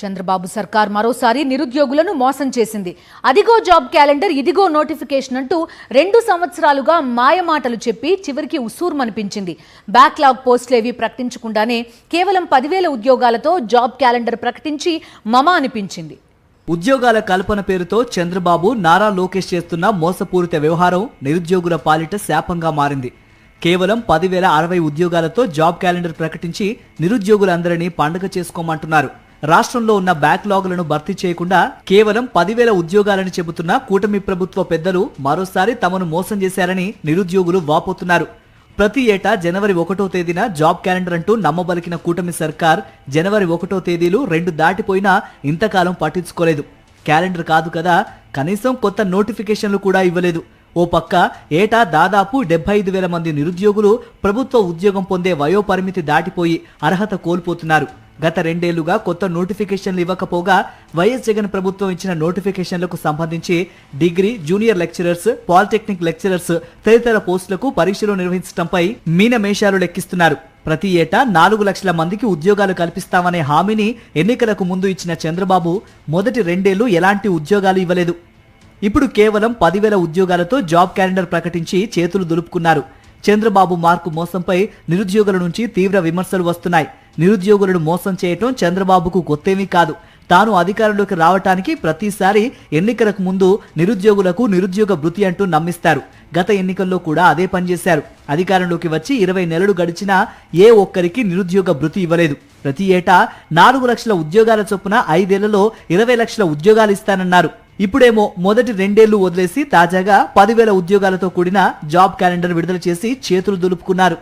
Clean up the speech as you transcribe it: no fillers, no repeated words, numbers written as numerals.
చంద్రబాబు సర్కార్ మరోసారి నిరుద్యోగులను మోసం చేసింది. అదిగో జాబ్ క్యాలెండర్, ఇదిగో నోటిఫికేషన్ అంటూ 2 సంవత్సరాలుగా మాయమాటలు చెప్పి చివరికి ఉసూర్మనిపించింది. బ్యాక్లాగ్ పోస్టులేవి ప్రకటించకుండానే కేవలం 10,000 ఉద్యోగాలతో జాబ్ క్యాలెండర్ ప్రకటించి మమా అనిపించింది. ఉద్యోగాల కల్పన పేరుతో చంద్రబాబు, నారా లోకేష్ చేస్తున్న మోసపూరిత వ్యవహారం నిరుద్యోగుల పాలిట శాపంగా మారింది. కేవలం 10,060 ఉద్యోగాలతో జాబ్ క్యాలెండర్ ప్రకటించి నిరుద్యోగులందరినీ పండుగ చేసుకోమంటున్నారు. రాష్ట్రంలో ఉన్న బ్యాక్లాగులను భర్తీ చేయకుండా కేవలం 10,000 ఉద్యోగాలని చెబుతున్న కూటమి ప్రభుత్వ పెద్దలు మరోసారి తమను మోసం చేశారని నిరుద్యోగులు వాపోతున్నారు. ప్రతి ఏటా జనవరి 1వ తేదీన జాబ్ క్యాలెండర్ అంటూ నమ్మబలికిన కూటమి సర్కార్ జనవరి 1వ తేదీలు 2 దాటిపోయినా ఇంతకాలం పట్టించుకోలేదు. క్యాలెండర్ కాదు కదా, కనీసం కొత్త నోటిఫికేషన్లు కూడా ఇవ్వలేదు. ఓ పక్క ఏటా దాదాపు 75,000 మంది నిరుద్యోగులు ప్రభుత్వ ఉద్యోగం పొందే వయోపరిమితి దాటిపోయి అర్హత కోల్పోతున్నారు. గత 2 ఏళ్లుగా కొత్త నోటిఫికేషన్లు ఇవ్వకపోగా వైఎస్ జగన్ ప్రభుత్వం ఇచ్చిన నోటిఫికేషన్లకు సంబంధించి degree, junior lecturers, polytechnic lecturers తదితర పోస్టులకు పరీక్షలు నిర్వహించడంపై మీనమేషాలు లెక్కిస్తున్నారు. ప్రతి ఏటా 4 లక్షల మందికి ఉద్యోగాలు కల్పిస్తామనే హామీని ఎన్నికలకు ముందు ఇచ్చిన చంద్రబాబు మొదటి 2 ఏళ్లు ఎలాంటి ఉద్యోగాలు ఇవ్వలేదు. ఇప్పుడు కేవలం 10,000 ఉద్యోగాలతో జాబ్ క్యాలెండర్ ప్రకటించి చేతులు దులుపుకున్నారు. చంద్రబాబు మార్కు మోసంపై నిరుద్యోగుల నుంచి తీవ్ర విమర్శలు వస్తున్నాయి. నిరుద్యోగులను మోసం చేయటం చంద్రబాబుకు కొత్తేమీ కాదు. తాను అధికారంలోకి రావటానికి ప్రతిసారి ఎన్నికలకు ముందు నిరుద్యోగులకు నిరుద్యోగ భృతి అంటూ నమ్మిస్తారు. గత ఎన్నికల్లో కూడా అదే పనిచేశారు. అధికారంలోకి వచ్చి 20 నెలలు గడిచినా ఏ ఒక్కరికి నిరుద్యోగ భృతి ఇవ్వలేదు. ప్రతి ఏటా 4 లక్షల ఉద్యోగాల చొప్పున 5 ఏళ్లలో 20 లక్షల ఉద్యోగాలు ఇస్తానన్నారు. ఇప్పుడేమో మొదటి 2 ఏళ్లు వదిలేసి తాజాగా 10,000 ఉద్యోగాలతో కూడిన జాబ్ క్యాలెండర్ విడుదల చేసి చేతులు దులుపుకున్నారు.